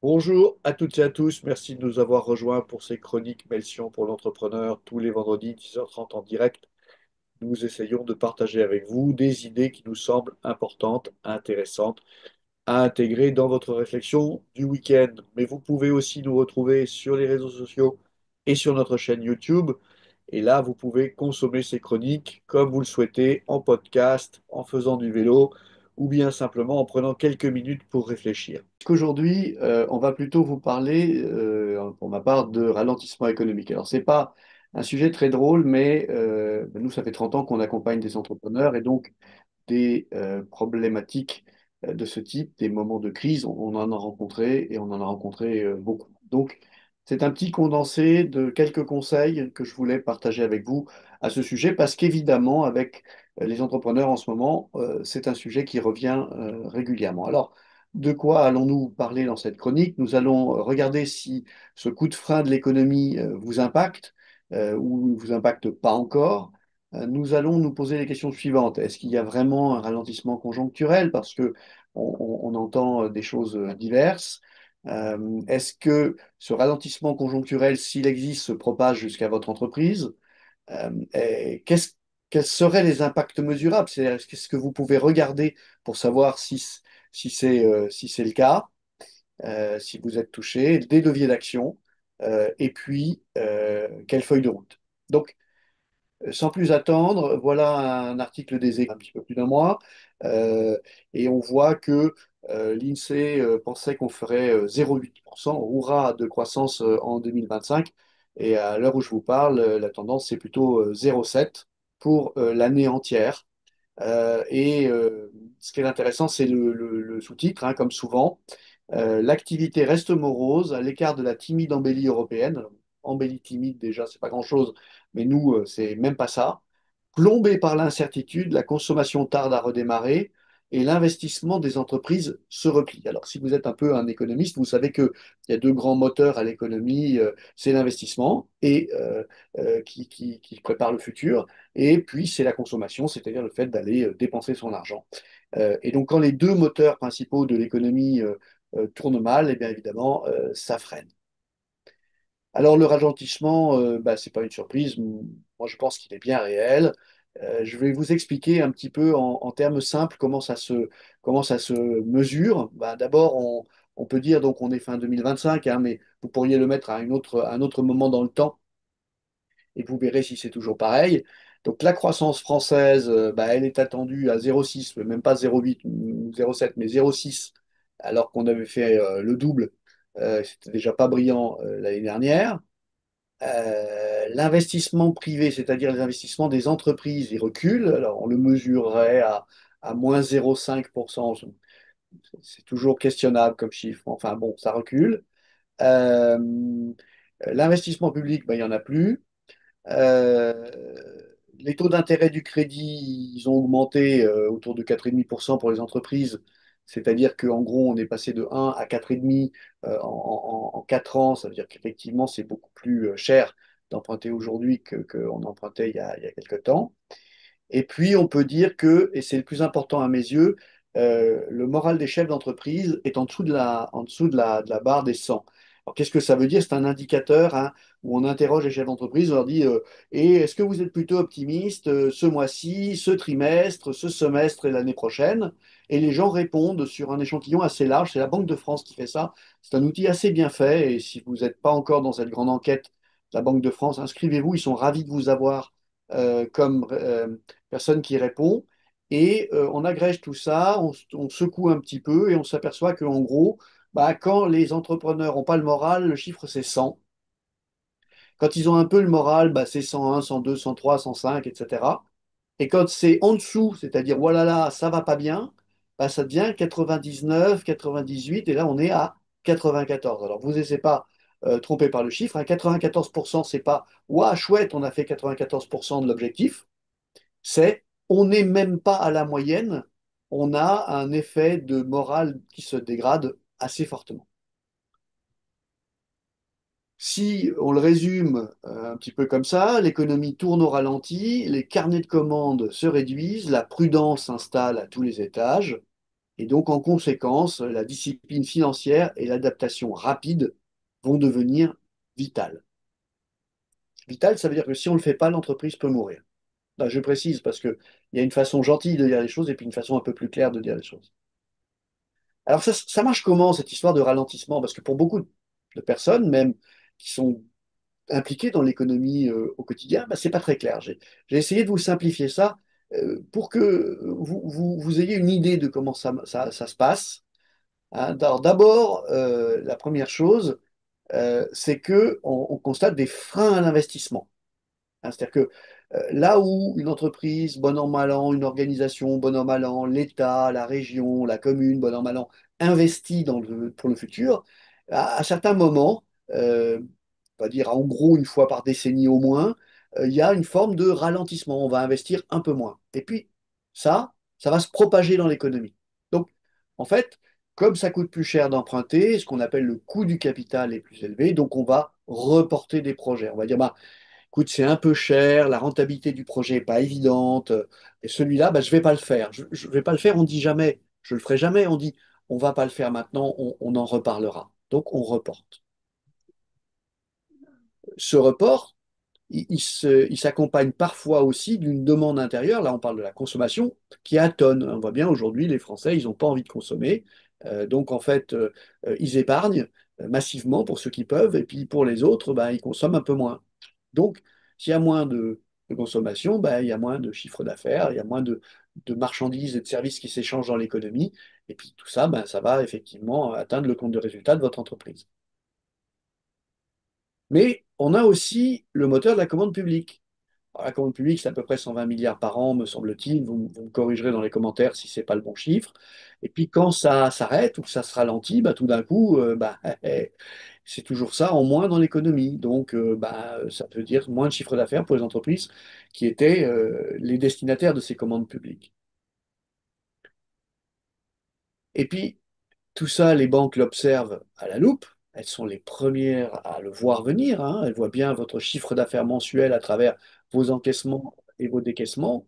Bonjour à toutes et à tous, merci de nous avoir rejoints pour ces chroniques Melchior pour l'entrepreneur tous les vendredis 10h30 en direct. Nous essayons de partager avec vous des idées qui nous semblent importantes, intéressantes à intégrer dans votre réflexion du week-end. Mais vous pouvez aussi nous retrouver sur les réseaux sociaux et sur notre chaîne YouTube. Et là, vous pouvez consommer ces chroniques comme vous le souhaitez, en podcast, en faisant du vélo ou bien simplement en prenant quelques minutes pour réfléchir. Aujourd'hui, on va plutôt vous parler, pour ma part, de ralentissement économique. Alors, c'est pas un sujet très drôle, mais nous, ça fait 30 ans qu'on accompagne des entrepreneurs et donc des problématiques de ce type, des moments de crise, on en a rencontré et on en a rencontré beaucoup. Donc, c'est un petit condensé de quelques conseils que je voulais partager avec vous à ce sujet parce qu'évidemment, avec les entrepreneurs en ce moment, c'est un sujet qui revient régulièrement. Alors, de quoi allons-nous parler dans cette chronique? Nous allons regarder si ce coup de frein de l'économie vous impacte ou ne vous impacte pas encore. Nous allons nous poser les questions suivantes. Est-ce qu'il y a vraiment un ralentissement conjoncturel? Parce que on entend des choses diverses. Est-ce que ce ralentissement conjoncturel, s'il existe, se propage jusqu'à votre entreprise? Et quels seraient les impacts mesurables? C'est qu'est-ce que vous pouvez regarder pour savoir si c'est le cas, si vous êtes touché, des leviers d'action, et puis quelle feuille de route? Donc, sans plus attendre, voilà un article des Échos, un petit peu plus d'un mois, euh, et on voit que l'INSEE pensait qu'on ferait 0,8%, hurrah, de croissance en 2025, et à l'heure où je vous parle, la tendance c'est plutôt 0,7 pour l'année entière. Ce qui est intéressant, c'est le sous-titre, hein, comme souvent. L'activité reste morose à l'écart de la timide embellie européenne. Embellie timide, déjà, c'est pas grand-chose, mais nous, c'est même pas ça. Plombée par l'incertitude, la consommation tarde à redémarrer et l'investissement des entreprises se replie. Alors, si vous êtes un peu un économiste, vous savez qu'il y a deux grands moteurs à l'économie, c'est l'investissement qui prépare le futur, et puis c'est la consommation, c'est-à-dire le fait d'aller dépenser son argent. Et donc, quand les deux moteurs principaux de l'économie tournent mal, et bien évidemment, ça freine. Alors, le ralentissement, c'est pas une surprise. Moi, je pense qu'il est bien réel. Je vais vous expliquer un petit peu en termes simples comment ça se mesure. D'abord, on peut dire donc on est fin 2025, hein, mais vous pourriez le mettre à un autre moment dans le temps et vous verrez si c'est toujours pareil. Donc la croissance française, elle est attendue à 0,6, même pas 0,8 ou 0,7, mais 0,6, alors qu'on avait fait le double. C'était déjà pas brillant l'année dernière. L'investissement privé, c'est-à-dire les investissements des entreprises, il recule. Alors on le mesurerait à moins 0,5%. C'est toujours questionnable comme chiffre. Enfin bon, ça recule. Euh, L'investissement public, il n'y en a plus. Euh, les taux d'intérêt du crédit, ils ont augmenté autour de 4,5% pour les entreprises. C'est-à-dire qu'en gros, on est passé de 1 à 4,5 en 4 ans. Ça veut dire qu'effectivement, c'est beaucoup plus cher d'emprunter aujourd'hui qu'on empruntait il y a quelques temps. Et puis, on peut dire que, et c'est le plus important à mes yeux, le moral des chefs d'entreprise est en dessous de la barre des 100. Alors, qu'est-ce que ça veut dire? C'est un indicateur, hein, où on interroge les chefs d'entreprise, on leur dit, et est-ce que vous êtes plutôt optimiste ce mois-ci, ce trimestre, ce semestre et l'année prochaine? Et les gens répondent sur un échantillon assez large. C'est la Banque de France qui fait ça. C'est un outil assez bien fait. Et si vous n'êtes pas encore dans cette grande enquête de la Banque de France, inscrivez-vous. Ils sont ravis de vous avoir comme personne qui répond. Et on agrège tout ça, on secoue un petit peu et on s'aperçoit qu'en gros, quand les entrepreneurs n'ont pas le moral, le chiffre c'est 100. Quand ils ont un peu le moral, c'est 101, 102, 103, 105, etc. Et quand c'est en dessous, c'est-à-dire voilà là, ça va pas bien, ça devient 99, 98 et là on est à 94. Alors vous n'essayez pas trompé par le chiffre, hein, 94%, c'est pas ouah chouette, on a fait 94% de l'objectif, c'est on n'est même pas à la moyenne, on a un effet de morale qui se dégrade assez fortement. Si on le résume un petit peu comme ça, l'économie tourne au ralenti, les carnets de commandes se réduisent, la prudence s'installe à tous les étages, Et donc, en conséquence, la discipline financière et l'adaptation rapide vont devenir vitales. Vital, ça veut dire que si on ne le fait pas, l'entreprise peut mourir. Là, je précise parce qu'il y a une façon gentille de dire les choses et puis une façon un peu plus claire de dire les choses. Alors ça marche comment cette histoire de ralentissement? Parce que pour beaucoup de personnes, même qui sont impliquées dans l'économie au quotidien, bah, c'est pas très clair. J'ai essayé de vous simplifier ça pour que vous ayez une idée de comment ça se passe. Hein. Alors, d'abord, la première chose, c'est que on constate des freins à l'investissement. Hein. C'est-à-dire que là où une entreprise, bon an, mal an, une organisation, bon an, mal an, l'État, la région, la commune, bon an, mal an, investit pour le futur, à certains moments, on va dire en gros une fois par décennie au moins, il y a une forme de ralentissement. On va investir un peu moins. Et puis ça va se propager dans l'économie. Donc, en fait, comme ça coûte plus cher d'emprunter, ce qu'on appelle le coût du capital est plus élevé, donc on va reporter des projets. On va dire, bah, écoute, c'est un peu cher, la rentabilité du projet n'est pas évidente, et celui-là, bah, je ne vais pas le faire. Je ne vais pas le faire, on dit jamais, je ne le ferai jamais, on dit, on ne va pas le faire maintenant, on en reparlera. Donc, on reporte. Ce report, il s'accompagne parfois aussi d'une demande intérieure, là on parle de la consommation, qui est à tonnes. On voit bien aujourd'hui, les Français, ils n'ont pas envie de consommer. Donc en fait, ils épargnent massivement pour ceux qui peuvent, et puis pour les autres, bah, ils consomment un peu moins. Donc, s'il y a moins de consommation, bah, il y a moins de chiffre d'affaires, il y a moins de marchandises et de services qui s'échangent dans l'économie, et puis tout ça, bah, ça va effectivement atteindre le compte de résultat de votre entreprise. Mais on a aussi le moteur de la commande publique. Alors, la commande publique, c'est à peu près 120 milliards par an, me semble-t-il. Vous me corrigerez dans les commentaires si c'est pas le bon chiffre. Et puis quand ça s'arrête ou que ça se ralentit, bah, tout d'un coup, bah, c'est toujours ça en moins dans l'économie. Donc, bah, ça veut dire moins de chiffre d'affaires pour les entreprises qui étaient les destinataires de ces commandes publiques. Et puis, tout ça, les banques l'observent à la loupe. Elles sont les premières à le voir venir. Hein. Elles voient bien votre chiffre d'affaires mensuel à travers vos encaissements et vos décaissements.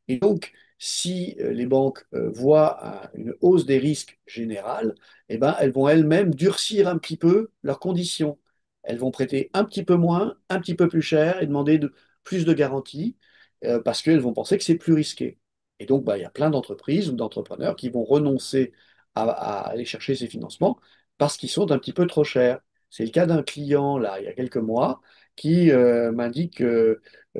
Et donc, si les banques voient une hausse des risques générales, eh ben, elles vont elles-mêmes durcir un petit peu leurs conditions. Elles vont prêter un petit peu moins, un petit peu plus cher et demander plus de garanties parce qu'elles vont penser que c'est plus risqué. Et donc, bah, il y a plein d'entreprises ou d'entrepreneurs qui vont renoncer à aller chercher ces financements parce qu'ils sont un petit peu trop chers. C'est le cas d'un client, là, il y a quelques mois, qui m'indique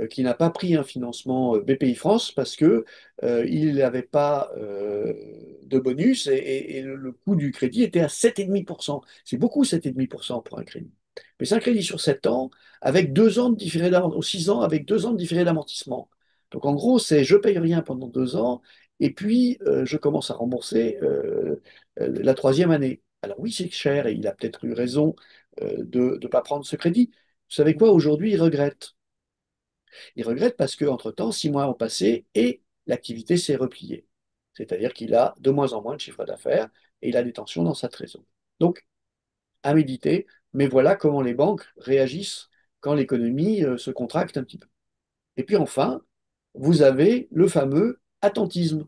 qu'il n'a pas pris un financement BPI France parce que il n'avait pas de bonus et le coût du crédit était à 7,5%. C'est beaucoup 7,5% pour un crédit. Mais c'est un crédit sur 7 ans avec 2 ans de différé d'amortissement, ou 6 ans avec 2 ans de différé d'amortissement. Donc en gros, c'est je paye rien pendant 2 ans et puis je commence à rembourser la troisième année. Alors oui, c'est cher et il a peut-être eu raison de ne pas prendre ce crédit. Vous savez quoi, aujourd'hui, il regrette. Il regrette parce qu'entre-temps, 6 mois ont passé et l'activité s'est repliée. C'est-à-dire qu'il a de moins en moins de chiffre d'affaires et il a des tensions dans sa trésorerie. Donc, à méditer, mais voilà comment les banques réagissent quand l'économie se contracte un petit peu. Et puis enfin, vous avez le fameux attentisme,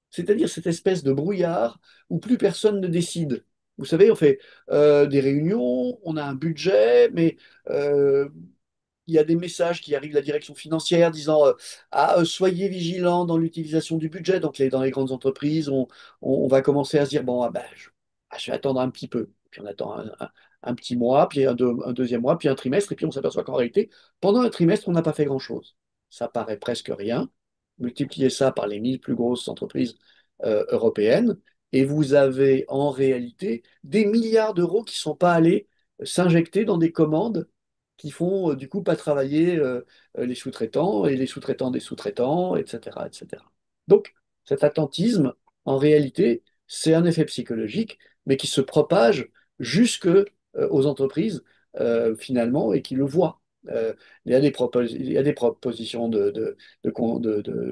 c'est-à-dire cette espèce de brouillard où plus personne ne décide. Vous savez, on fait des réunions, on a un budget, mais euh, il y a des messages qui arrivent de la direction financière disant soyez vigilants dans l'utilisation du budget. Donc dans les grandes entreprises, on va commencer à se dire bon, ah, ben, je vais attendre un petit peu. Puis on attend un petit mois, puis un deuxième mois, puis un trimestre, et puis on s'aperçoit qu'en réalité, pendant un trimestre, on n'a pas fait grand-chose. Ça paraît presque rien. Multipliez ça par les 1000 plus grosses entreprises européennes, et vous avez en réalité des milliards d'euros qui ne sont pas allés s'injecter dans des commandes qui font du coup pas travailler les sous-traitants et les sous-traitants des sous-traitants, etc., etc. Donc cet attentisme, en réalité, c'est un effet psychologique, mais qui se propage jusque aux entreprises finalement et qui le voient. Il y a des propositions de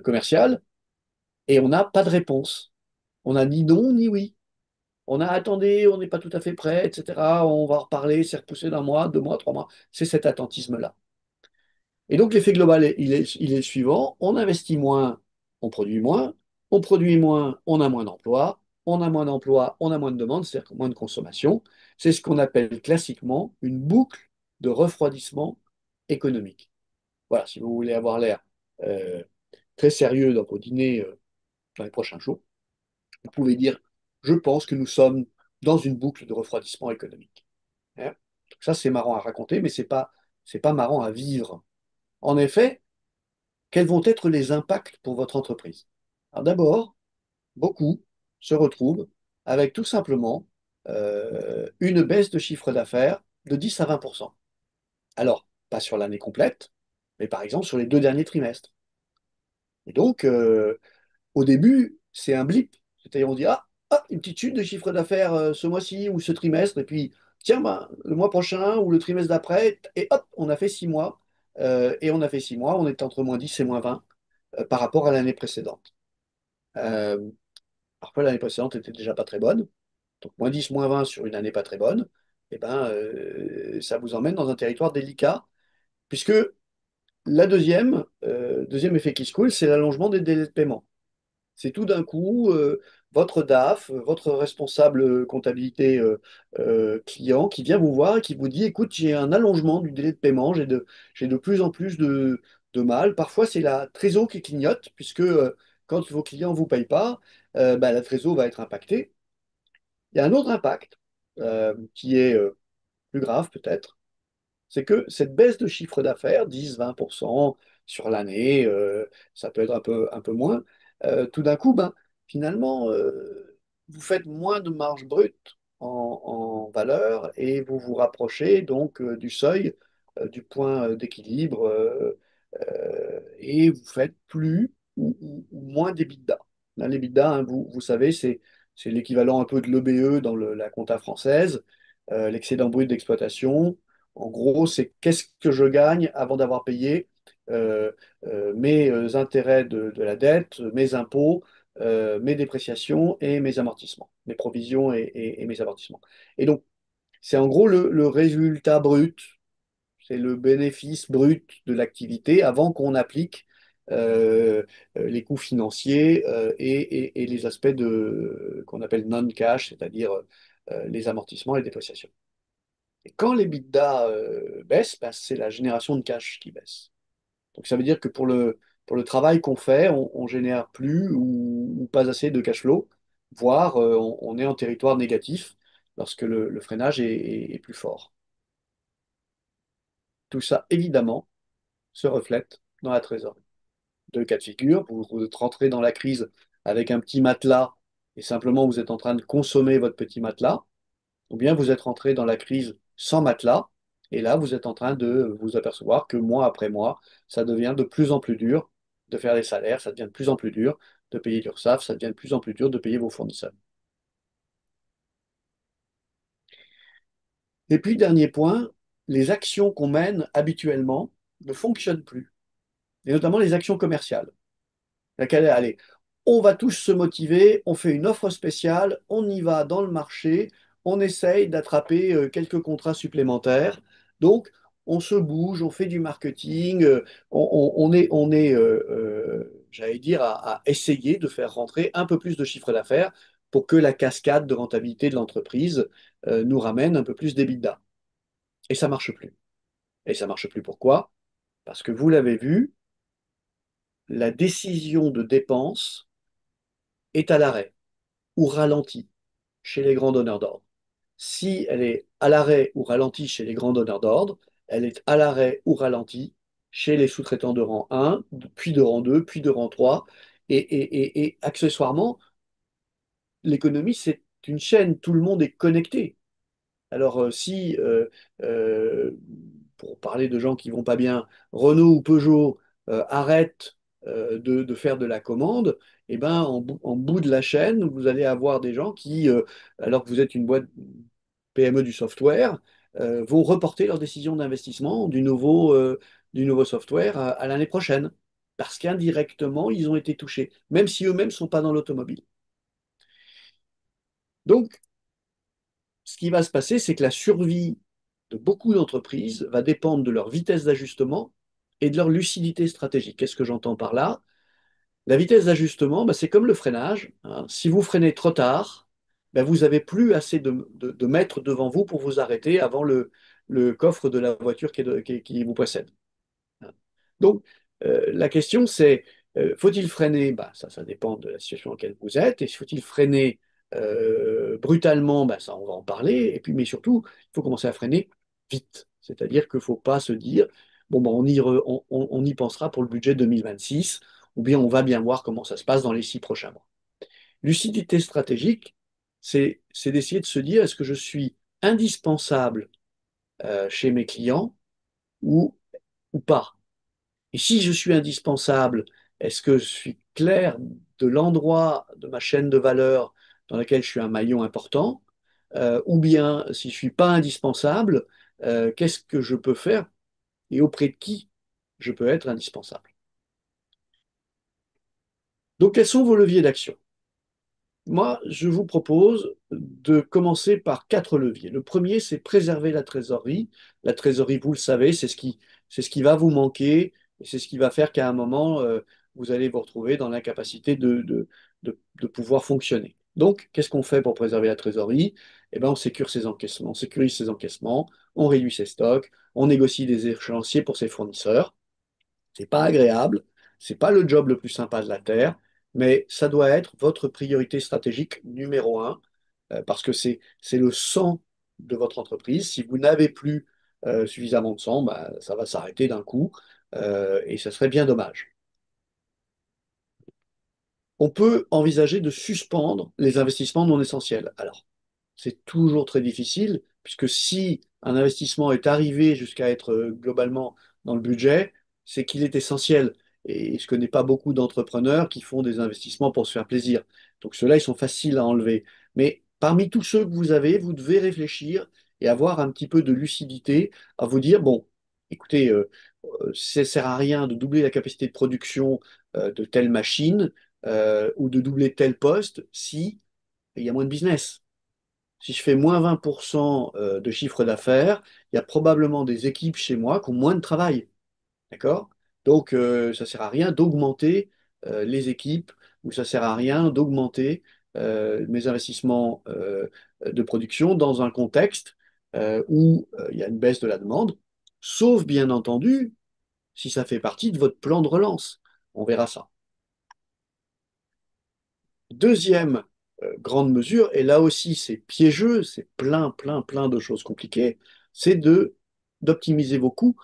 commerciales et on n'a pas de réponse. On n'a ni non ni oui. On a attendez, on n'est pas tout à fait prêt, etc. On va en reparler, c'est repoussé d'un mois, 2 mois, 3 mois. C'est cet attentisme-là. Et donc l'effet global, il est le suivant. On investit moins, on produit moins. On produit moins, on a moins d'emplois. on a moins d'emplois, on a moins de demandes, c'est-à-dire moins de consommation. C'est ce qu'on appelle classiquement une boucle de refroidissement économique. Voilà, si vous voulez avoir l'air euh, très sérieux dans vos dîners dans les prochains jours, vous pouvez dire, je pense que nous sommes dans une boucle de refroidissement économique. Hein. Donc ça, c'est marrant à raconter, mais c'est pas marrant à vivre. En effet, quels vont être les impacts pour votre entreprise? Alors d'abord, beaucoup se retrouvent avec tout simplement une baisse de chiffre d'affaires de 10 à 20%. Alors, pas sur l'année complète, mais par exemple sur les 2 derniers trimestres. Et donc, au début, c'est un blip. C'est-à-dire, on dit, une petite chute de chiffre d'affaires ce mois-ci ou ce trimestre, et puis, tiens, ben, le mois prochain ou le trimestre d'après, et hop, on a fait 6 mois. Et on a fait 6 mois, on est entre -10 et -20 par rapport à l'année précédente. Euh, Parfois, l'année précédente était déjà pas très bonne. Donc, -10, -20 sur une année pas très bonne, eh ben, ça vous emmène dans un territoire délicat, puisque deuxième effet qui se coule, c'est l'allongement des délais de paiement. C'est tout d'un coup votre DAF, votre responsable comptabilité client qui vient vous voir et qui vous dit, écoute, j'ai un allongement du délai de paiement, j'ai de plus en plus de mal. Parfois, c'est la trésor qui clignote, puisque quand vos clients ne vous payent pas, bah, la trésor va être impactée. Il y a un autre impact qui est plus grave peut-être, c'est que cette baisse de chiffre d'affaires, 10-20% sur l'année, ça peut être un peu moins, tout d'un coup, ben, finalement, vous faites moins de marge brute en valeur et vous vous rapprochez donc du seuil, du point d'équilibre, et vous faites plus ou moins d'EBITDA. Là, l'EBITDA, hein, vous savez, c'est l'équivalent un peu de l'EBE dans la compta française, l'excédent brut d'exploitation. En gros, c'est qu'est-ce que je gagne avant d'avoir payé euh, mes intérêts de la dette, mes impôts, mes dépréciations et mes amortissements, mes provisions et mes amortissements. Et donc, c'est en gros le résultat brut, c'est le bénéfice brut de l'activité avant qu'on applique euh, les coûts financiers et les aspects qu'on appelle non-cash, c'est-à-dire les amortissements et les dépréciations. Et quand l'EBITDA baisse, ben, c'est la génération de cash qui baisse. Donc ça veut dire que pour le travail qu'on fait, on génère plus ou pas assez de cash flow, voire on est en territoire négatif lorsque le freinage est plus fort. Tout ça, évidemment, se reflète dans la trésorerie. Deux cas de figure, vous êtes rentré dans la crise avec un petit matelas et simplement vous êtes en train de consommer votre petit matelas, ou bien vous êtes rentré dans la crise sans matelas, et là, vous êtes en train de vous apercevoir que mois après mois, ça devient de plus en plus dur de faire les salaires, ça devient de plus en plus dur de payer l'URSSAF, ça devient de plus en plus dur de payer vos fournisseurs. Et puis, dernier point, les actions qu'on mène habituellement ne fonctionnent plus, et notamment les actions commerciales. Laquelle, allez, on va tous se motiver, on fait une offre spéciale, on y va dans le marché, on essaye d'attraper quelques contrats supplémentaires. Donc, on se bouge, on fait du marketing, on est j'allais dire, à essayer de faire rentrer un peu plus de chiffre d'affaires pour que la cascade de rentabilité de l'entreprise nous ramène un peu plus d'EBITDA. Et ça marche plus. Et ça marche plus pourquoi? Parce que vous l'avez vu, la décision de dépense est à l'arrêt ou ralentie chez les grands donneurs d'ordre. Si elle est à l'arrêt ou ralentie chez les grands donneurs d'ordre, elle est à l'arrêt ou ralentie chez les sous-traitants de rang 1, puis de rang 2, puis de rang 3. Et accessoirement, l'économie, c'est une chaîne, tout le monde est connecté. Alors, si, pour parler de gens qui vont pas bien, Renault ou Peugeot arrêtent de faire de la commande, eh ben, en bout de la chaîne, vous allez avoir des gens qui, alors que vous êtes une boîte PME du software, vont reporter leur décision d'investissement du nouveau software à l'année prochaine, parce qu'indirectement, ils ont été touchés, même si eux-mêmes ne sont pas dans l'automobile. Donc, ce qui va se passer, c'est que la survie de beaucoup d'entreprises va dépendre de leur vitesse d'ajustement et de leur lucidité stratégique. Qu'est-ce que j'entends par là? La vitesse d'ajustement, bah, c'est comme le freinage, hein. Si vous freinez trop tard, bah, vous n'avez plus assez de mètres devant vous pour vous arrêter avant le coffre de la voiture qui vous précède. Donc, la question, c'est, faut-il freiner? Bah, ça dépend de la situation dans laquelle vous êtes. Et faut-il freiner brutalement? Bah, ça, on va en parler. Et puis, mais surtout, il faut commencer à freiner vite. C'est-à-dire qu'il ne faut pas se dire, bon, bah, on y pensera pour le budget 2026, ou bien on va bien voir comment ça se passe dans les 6 prochains mois. Lucidité stratégique, c'est d'essayer de se dire, est-ce que je suis indispensable chez mes clients ou, ou pas? Et si je suis indispensable, est-ce que je suis clair de l'endroit de ma chaîne de valeur dans laquelle je suis un maillon important? Ou bien, si je ne suis pas indispensable, qu'est-ce que je peux faire et auprès de qui je peux être indispensable? Donc, quels sont vos leviers d'action? Moi, je vous propose de commencer par 4 leviers. Le premier, c'est préserver la trésorerie. La trésorerie, vous le savez, c'est ce qui va vous manquer et c'est ce qui va faire qu'à un moment, vous allez vous retrouver dans l'incapacité de pouvoir fonctionner. Donc, qu'est-ce qu'on fait pour préserver la trésorerie? Eh bien, on sécurise ses encaissements, on réduit ses stocks, on négocie des échéanciers pour ses fournisseurs. C'est pas agréable, c'est pas le job le plus sympa de la Terre, mais ça doit être votre priorité stratégique numéro un, parce que c'est le sang de votre entreprise. Si vous n'avez plus suffisamment de sang, bah, ça va s'arrêter d'un coup, et ça serait bien dommage. On peut envisager de suspendre les investissements non essentiels. Alors, c'est toujours très difficile, puisque si un investissement est arrivé jusqu'à être globalement dans le budget, c'est qu'il est essentiel. Et je connais pas beaucoup d'entrepreneurs qui font des investissements pour se faire plaisir. Donc ceux-là, ils sont faciles à enlever. Mais parmi tous ceux que vous avez, vous devez réfléchir et avoir un petit peu de lucidité à vous dire, bon, écoutez, ça ne sert à rien de doubler la capacité de production de telle machine ou de doubler tel poste si il y a moins de business. Si je fais moins 20% de chiffre d'affaires, il y a probablement des équipes chez moi qui ont moins de travail. D'accord? Donc, ça ne sert à rien d'augmenter les équipes ou ça ne sert à rien d'augmenter mes investissements de production dans un contexte où il y a une baisse de la demande, sauf bien entendu si ça fait partie de votre plan de relance. On verra ça. Deuxième grande mesure, et là aussi c'est piégeux, c'est plein, plein, plein de choses compliquées, c'est d'optimiser vos coûts,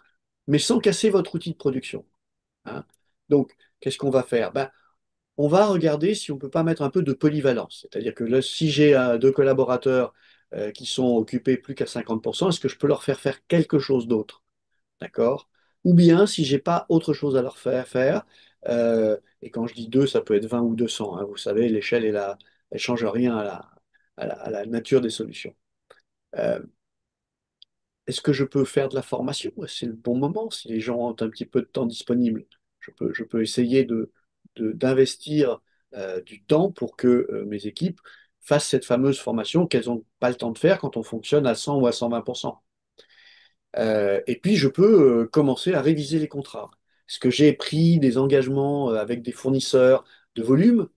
mais sans casser votre outil de production, hein. Donc, qu'est-ce qu'on va faire? Ben, on va regarder si on ne peut pas mettre un peu de polyvalence. C'est-à-dire que là, si j'ai 2 collaborateurs qui sont occupés plus qu'à 50%, est-ce que je peux leur faire faire quelque chose d'autre? D'accord? Ou bien, si j'ai pas autre chose à leur faire, et quand je dis deux, ça peut être 20 ou 200, hein, vous savez, l'échelle elle change rien à la nature des solutions. Euh, Est-ce que je peux faire de la formation? Ouais, c'est le bon moment, si les gens ont un petit peu de temps disponible. Je peux essayer d'investir du temps pour que mes équipes fassent cette fameuse formation qu'elles n'ont pas le temps de faire quand on fonctionne à 100 ou à 120%. Et puis, je peux commencer à réviser les contrats. Est-ce que j'ai pris des engagements avec des fournisseurs de volume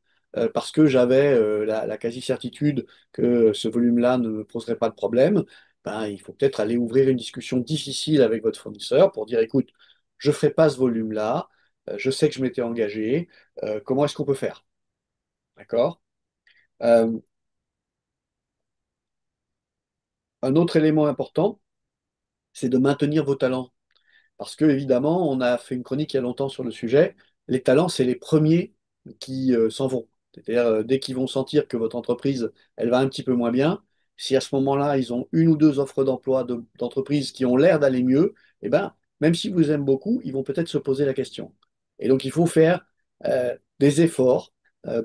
parce que j'avais la quasi-certitude que ce volume-là ne me poserait pas de problème? Ben, il faut peut-être aller ouvrir une discussion difficile avec votre fournisseur pour dire, écoute, je ne ferai pas ce volume-là, je sais que je m'étais engagé, comment est-ce qu'on peut faire? D'accord? Euh, un autre élément important, c'est de maintenir vos talents. Parce que, évidemment, on a fait une chronique il y a longtemps sur le sujet. Les talents, c'est les premiers qui s'en vont. C'est-à-dire, dès qu'ils vont sentir que votre entreprise, elle va un petit peu moins bien, si à ce moment-là, ils ont une ou deux offres d'emploi d'entreprises qui ont l'air d'aller mieux, eh ben, même s'ils vous aiment beaucoup, ils vont peut-être se poser la question. Et donc, il faut faire des efforts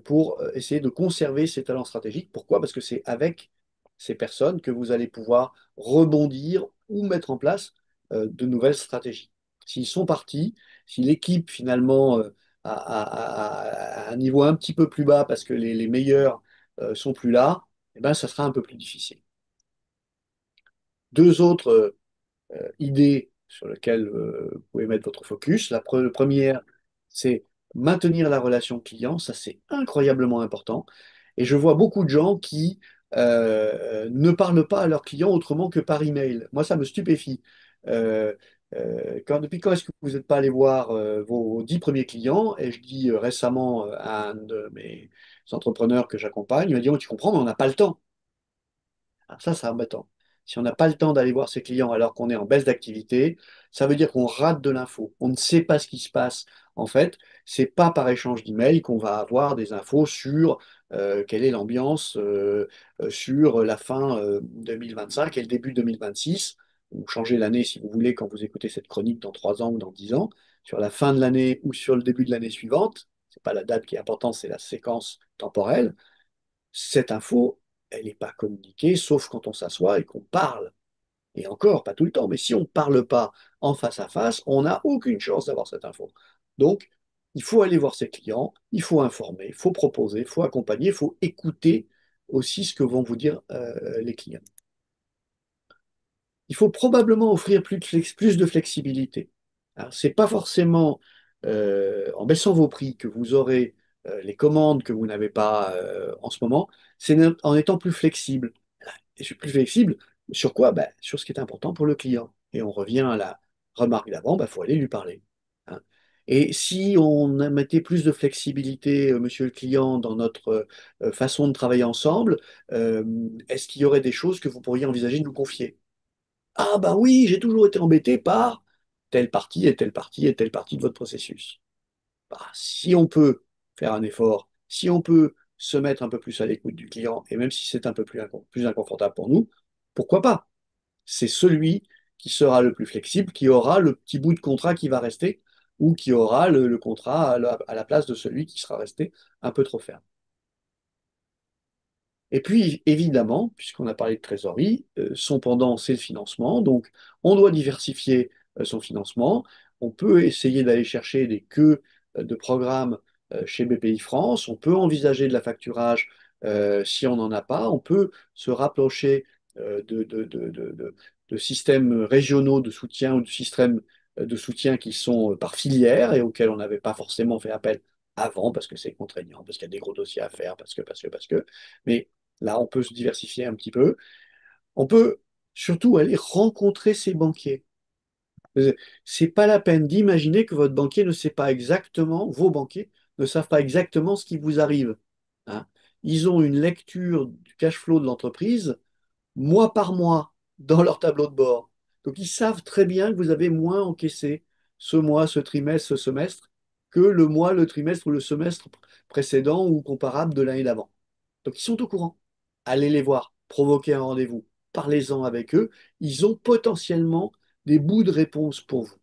pour essayer de conserver ces talents stratégiques. Pourquoi? Parce que c'est avec ces personnes que vous allez pouvoir rebondir ou mettre en place de nouvelles stratégies. S'ils sont partis, si l'équipe finalement à un niveau un petit peu plus bas parce que les meilleurs sont plus là, eh ben, ça sera un peu plus difficile. Deux autres idées sur lesquelles vous pouvez mettre votre focus. La première, c'est maintenir la relation client, ça c'est incroyablement important. Et je vois beaucoup de gens qui ne parlent pas à leurs clients autrement que par email. Moi, ça me stupéfie. Euh, Depuis quand est-ce que vous n'êtes pas allé voir vos 10 premiers clients? Et je dis récemment à un de mes entrepreneurs que j'accompagne, il m'a dit, oh, tu comprends, mais on n'a pas le temps. Ah, ça, c'est embêtant. Si on n'a pas le temps d'aller voir ses clients alors qu'on est en baisse d'activité, ça veut dire qu'on rate de l'info. On ne sait pas ce qui se passe. En fait, c'est pas par échange d'emails qu'on va avoir des infos sur quelle est l'ambiance sur la fin 2025 et le début 2026, ou changer l'année si vous voulez quand vous écoutez cette chronique dans 3 ans ou dans 10 ans, sur la fin de l'année ou sur le début de l'année suivante. C'est pas la date qui est importante, c'est la séquence temporelle. Cette info, elle n'est pas communiquée, sauf quand on s'assoit et qu'on parle. Et encore, pas tout le temps, mais si on ne parle pas en face à face, on n'a aucune chance d'avoir cette info. Donc, il faut aller voir ses clients, il faut informer, il faut proposer, il faut accompagner, il faut écouter aussi ce que vont vous dire les clients. Il faut probablement offrir plus de flexibilité. Alors, c'est pas forcément en baissant vos prix que vous aurez les commandes que vous n'avez pas en ce moment, c'est en étant plus flexible. Et je suis plus flexible sur quoi? Ben, sur ce qui est important pour le client. Et on revient à la remarque d'avant, il faut aller lui parler. Hein. Et si on mettait plus de flexibilité, monsieur le client, dans notre façon de travailler ensemble, euh, est-ce qu'il y aurait des choses que vous pourriez envisager de nous confier? Ah bah oui, j'ai toujours été embêté par telle partie et telle partie et telle partie de votre processus. Bah, si on peut faire un effort, si on peut se mettre un peu plus à l'écoute du client, et même si c'est un peu plus inconfortable pour nous, pourquoi pas? C'est celui qui sera le plus flexible, qui aura le petit bout de contrat qui va rester, ou qui aura le contrat à la place de celui qui sera resté un peu trop ferme. Et puis, évidemment, puisqu'on a parlé de trésorerie, son pendant, c'est le financement. Donc, on doit diversifier son financement. On peut essayer d'aller chercher des queues de programmes chez BPI France. On peut envisager de la facturage si on n'en a pas. On peut se rapprocher de systèmes régionaux de soutien ou de systèmes de soutien qui sont par filière et auxquels on n'avait pas forcément fait appel avant parce que c'est contraignant, parce qu'il y a des gros dossiers à faire, parce que. Mais là, on peut se diversifier un petit peu. On peut surtout aller rencontrer ses banquiers. C'est pas la peine d'imaginer que votre banquier ne sait pas exactement, vos banquiers ne savent pas exactement ce qui vous arrive. Hein. Ils ont une lecture du cash flow de l'entreprise mois par mois dans leur tableau de bord. Donc ils savent très bien que vous avez moins encaissé ce mois, ce trimestre, ce semestre que le mois, le trimestre ou le semestre précédent ou comparable de l'année d'avant. Donc ils sont au courant. Allez les voir, provoquez un rendez-vous, parlez-en avec eux. Ils ont potentiellement des bouts de réponse pour vous.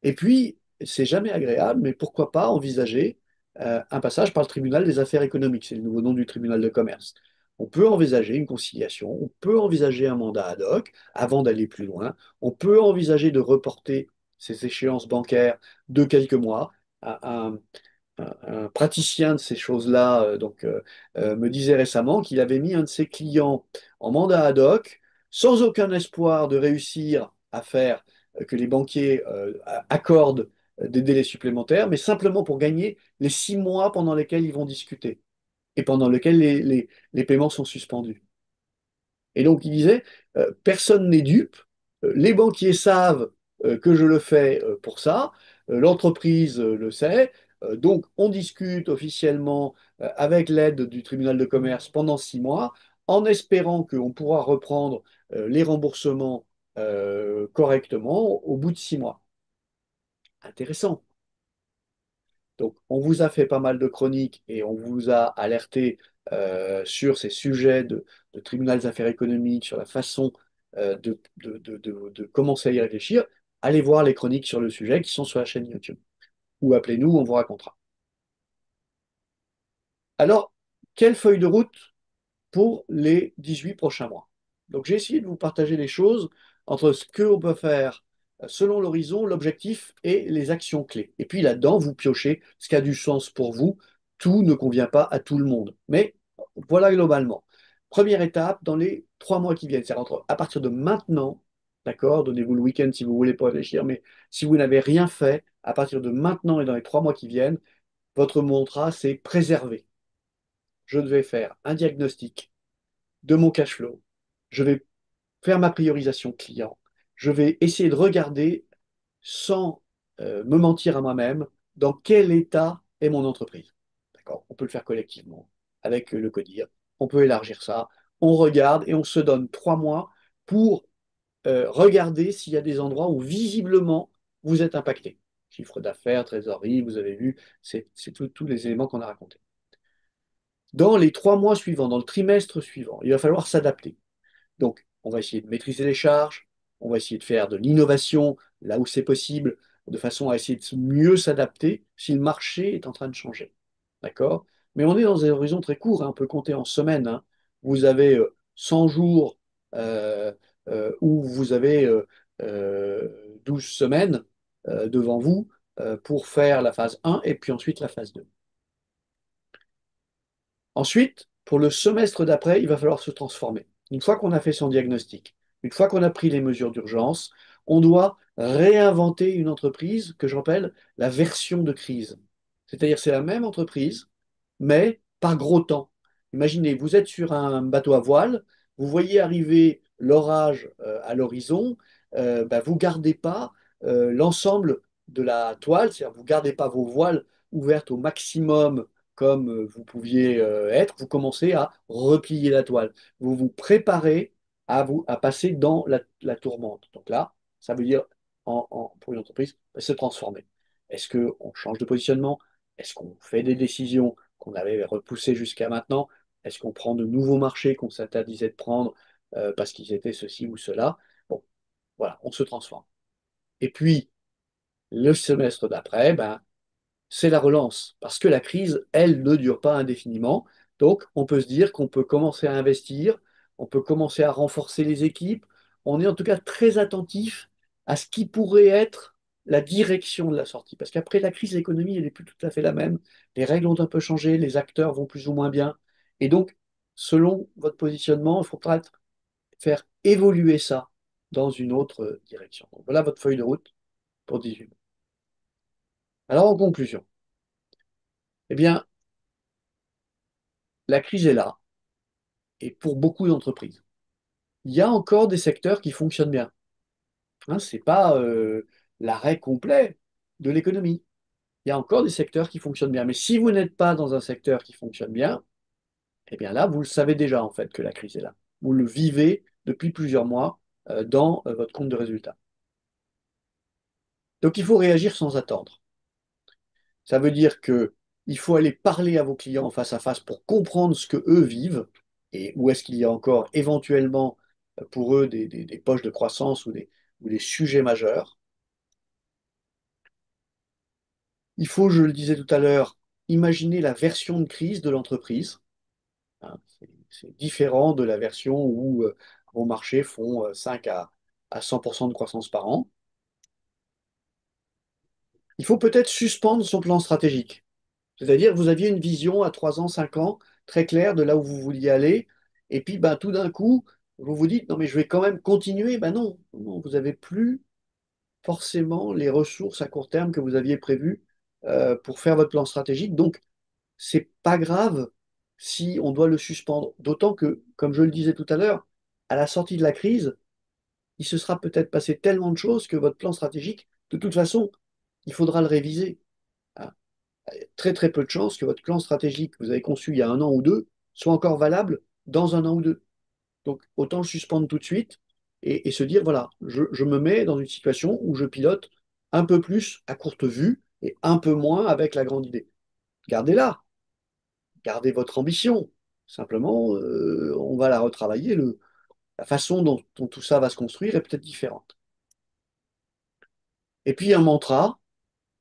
Et puis, c'est jamais agréable, mais pourquoi pas envisager un passage par le tribunal des affaires économiques, c'est le nouveau nom du tribunal de commerce. On peut envisager une conciliation, on peut envisager un mandat ad hoc avant d'aller plus loin, on peut envisager de reporter ces échéances bancaires de quelques mois à un praticien de ces choses-là me disait récemment qu'il avait mis un de ses clients en mandat ad hoc sans aucun espoir de réussir à faire que les banquiers accordent des délais supplémentaires, mais simplement pour gagner les 6 mois pendant lesquels ils vont discuter et pendant lesquels les paiements sont suspendus. Et donc, il disait, personne n'est dupe, les banquiers savent que je le fais pour ça, l'entreprise le sait, donc on discute officiellement avec l'aide du tribunal de commerce pendant 6 mois, en espérant qu'on pourra reprendre les remboursements correctement au bout de 6 mois. Intéressant. Donc, on vous a fait pas mal de chroniques et on vous a alerté sur ces sujets de tribunal des affaires économiques, sur la façon de commencer à y réfléchir. Allez voir les chroniques sur le sujet qui sont sur la chaîne YouTube. Ou appelez-nous, on vous racontera. Alors, quelle feuille de route pour les 18 prochains mois? Donc, j'ai essayé de vous partager les choses entre ce qu'on peut faire selon l'horizon, l'objectif et les actions clés. Et puis là-dedans, vous piochez ce qui a du sens pour vous. Tout ne convient pas à tout le monde. Mais voilà globalement. Première étape dans les 3 mois qui viennent, c'est à partir de maintenant, d'accord, donnez-vous le week-end si vous voulez pas réfléchir, mais si vous n'avez rien fait, à partir de maintenant et dans les 3 mois qui viennent, votre mantra, c'est préserver. Je vais faire un diagnostic de mon cash flow. Je vais faire ma priorisation client. Je vais essayer de regarder sans me mentir à moi-même dans quel état est mon entreprise. D'accord? On peut le faire collectivement avec le CODIR. On peut élargir ça. On regarde et on se donne 3 mois pour regarder s'il y a des endroits où visiblement vous êtes impacté. Chiffre d'affaires, trésorerie, vous avez vu, c'est tous les éléments qu'on a racontés. Dans les 3 mois suivants, dans le trimestre suivant, il va falloir s'adapter. Donc, on va essayer de maîtriser les charges, on va essayer de faire de l'innovation là où c'est possible, de façon à essayer de mieux s'adapter si le marché est en train de changer. D'accord? Mais on est dans des horizons très courts, hein, on peut compter en semaines, hein. Vous avez 100 jours euh, où vous avez 12 semaines devant vous pour faire la phase 1 et puis ensuite la phase 2. Ensuite, pour le semestre d'après, il va falloir se transformer. Une fois qu'on a fait son diagnostic, une fois qu'on a pris les mesures d'urgence, on doit réinventer une entreprise que j'appelle la version de crise. C'est-à-dire c'est la même entreprise, mais par gros temps. Imaginez, vous êtes sur un bateau à voile, vous voyez arriver l'orage à l'horizon, vous ne gardez pas l'ensemble de la toile, c'est-à-dire vous ne gardez pas vos voiles ouvertes au maximum comme vous pouviez être, vous commencez à replier la toile. Vous vous préparez à passer dans la tourmente. Donc là, ça veut dire, pour une entreprise, se transformer. Est-ce qu'on change de positionnement? Est-ce qu'on fait des décisions qu'on avait repoussées jusqu'à maintenant? Est-ce qu'on prend de nouveaux marchés qu'on s'interdisait de prendre parce qu'ils étaient ceci ou cela? Bon, voilà, on se transforme. Et puis, le semestre d'après, c'est la relance, parce que la crise, elle, ne dure pas indéfiniment. Donc, on peut se dire qu'on peut commencer à investir, on peut commencer à renforcer les équipes. On est en tout cas très attentif à ce qui pourrait être la direction de la sortie. Parce qu'après la crise, l'économie, elle n'est plus tout à fait la même. Les règles ont un peu changé, les acteurs vont plus ou moins bien. Et donc, selon votre positionnement, il faudra faire évoluer ça dans une autre direction. Donc, voilà votre feuille de route pour 18 mois. Alors, en conclusion, eh bien, la crise est là, et pour beaucoup d'entreprises. Il y a encore des secteurs qui fonctionnent bien. Hein, ce n'est pas l'arrêt complet de l'économie. Il y a encore des secteurs qui fonctionnent bien. Mais si vous n'êtes pas dans un secteur qui fonctionne bien, eh bien là, vous le savez déjà en fait que la crise est là. Vous le vivez depuis plusieurs mois dans votre compte de résultat. Donc il faut réagir sans attendre. Ça veut dire que il faut aller parler à vos clients face à face pour comprendre ce que eux vivent et où est-ce qu'il y a encore éventuellement pour eux des poches de croissance ou des sujets majeurs. Il faut, je le disais tout à l'heure, imaginer la version de crise de l'entreprise. Hein, c'est différent de la version où vos marchés font 5 à 100% de croissance par an. Il faut peut-être suspendre son plan stratégique. C'est-à-dire que vous aviez une vision à 3 ans, 5 ans, très claire de là où vous vouliez aller. Et puis, tout d'un coup, vous vous dites, non, mais je vais quand même continuer. Non, non, vous n'avez plus forcément les ressources à court terme que vous aviez prévues pour faire votre plan stratégique. Donc, c'est pas grave si on doit le suspendre. D'autant que, comme je le disais tout à l'heure, à la sortie de la crise, il se sera peut-être passé tellement de choses que votre plan stratégique, de toute façon, il faudra le réviser. Hein. Très très peu de chances que votre plan stratégique que vous avez conçu il y a 1 an ou 2 soit encore valable dans 1 an ou 2. Donc autant le suspendre tout de suite et se dire, voilà, je me mets dans une situation où je pilote un peu plus à courte vue et un peu moins avec la grande idée. Gardez-la, gardez votre ambition. Simplement, on va la retravailler. La façon dont tout ça va se construire est peut-être différente. Et puis un mantra,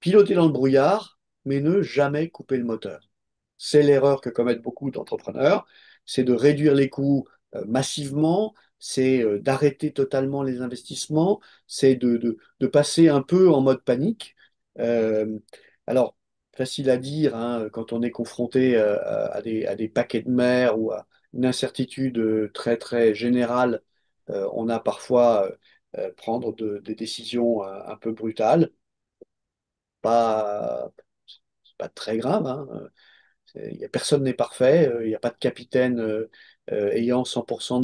piloter dans le brouillard, mais ne jamais couper le moteur. C'est l'erreur que commettent beaucoup d'entrepreneurs, c'est de réduire les coûts massivement, c'est d'arrêter totalement les investissements, c'est de passer un peu en mode panique. Euh, alors, facile à dire hein, quand on est confronté à des paquets de mer ou à une incertitude très très générale, on a parfois prendre des décisions un peu brutales. pas, c'est pas très grave, hein. Personne n'est parfait, il n'y a pas de capitaine ayant 100%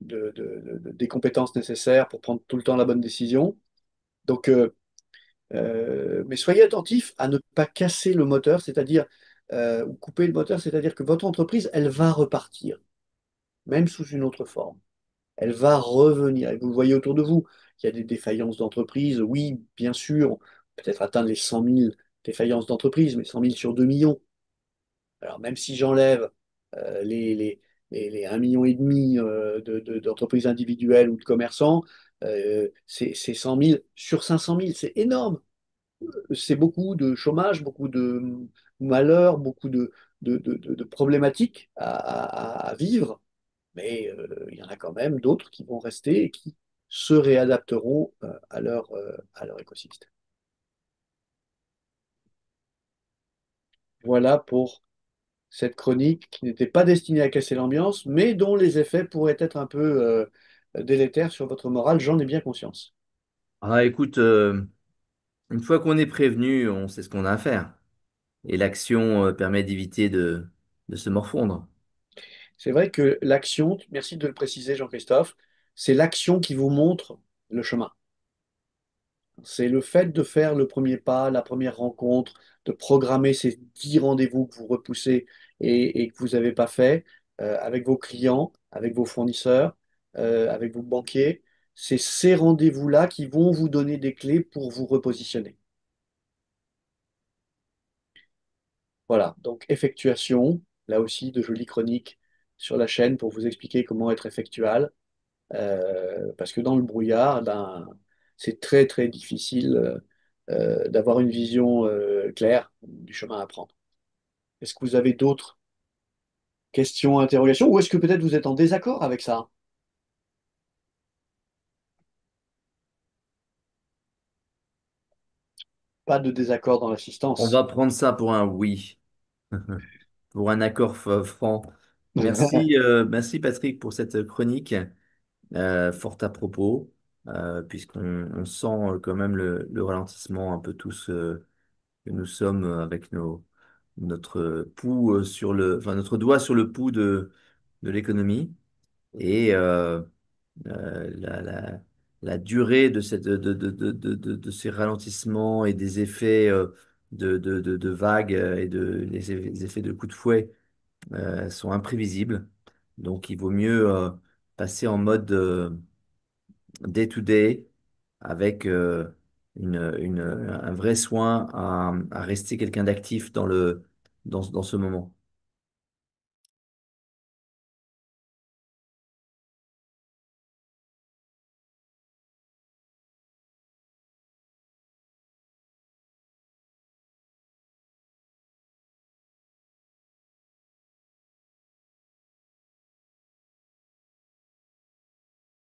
des compétences nécessaires pour prendre tout le temps la bonne décision. Donc, mais soyez attentifs à ne pas casser le moteur, c'est-à-dire ou couper le moteur, c'est-à-dire que votre entreprise, elle va repartir, même sous une autre forme. Elle va revenir. Et vous le voyez autour de vous, il y a des défaillances d'entreprise. Oui, bien sûr, peut-être atteindre les 100 000 défaillances d'entreprise, mais 100 000 sur 2 millions. Alors, même si j'enlève les 1,5 million d'entreprises individuelles ou de commerçants, c'est 100 000 sur 500 000, c'est énorme. C'est beaucoup de chômage, beaucoup de malheurs, beaucoup de problématiques à vivre, mais il y en a quand même d'autres qui vont rester et qui se réadapteront à leur écosystème. Voilà pour cette chronique qui n'était pas destinée à casser l'ambiance, mais dont les effets pourraient être un peu délétères sur votre morale, j'en ai bien conscience. Ah, écoute, une fois qu'on est prévenu, on sait ce qu'on a à faire. Et l'action permet d'éviter de se morfondre. C'est vrai que l'action, merci de le préciser Jean-Christophe, c'est l'action qui vous montre le chemin. C'est le fait de faire le premier pas, la première rencontre, de programmer ces 10 rendez-vous que vous repoussez et que vous n'avez pas fait avec vos clients, avec vos fournisseurs, avec vos banquiers. C'est ces rendez-vous-là qui vont vous donner des clés pour vous repositionner. Voilà, donc effectuation, là aussi de jolies chroniques sur la chaîne pour vous expliquer comment être effectual. Parce que dans le brouillard, ben, c'est très très difficile d'avoir une vision claire du chemin à prendre. Est-ce que vous avez d'autres questions, interrogations, ou est-ce que peut-être vous êtes en désaccord avec ça? Pas de désaccord dans On va l'assistance. prendre ça pour un oui, pour un accord franc. Merci, merci Patrick pour cette chronique forte à propos, puisqu'on sent quand même le ralentissement un peu tous que nous sommes avec notre pouls sur enfin notre doigt sur le pouls de l'économie. Et la durée de de ces ralentissements et des effets de vagues et des effets de coups de fouet sont imprévisibles. Donc, il vaut mieux passer en mode day-to-day avec un vrai soin à rester quelqu'un d'actif dans dans ce moment.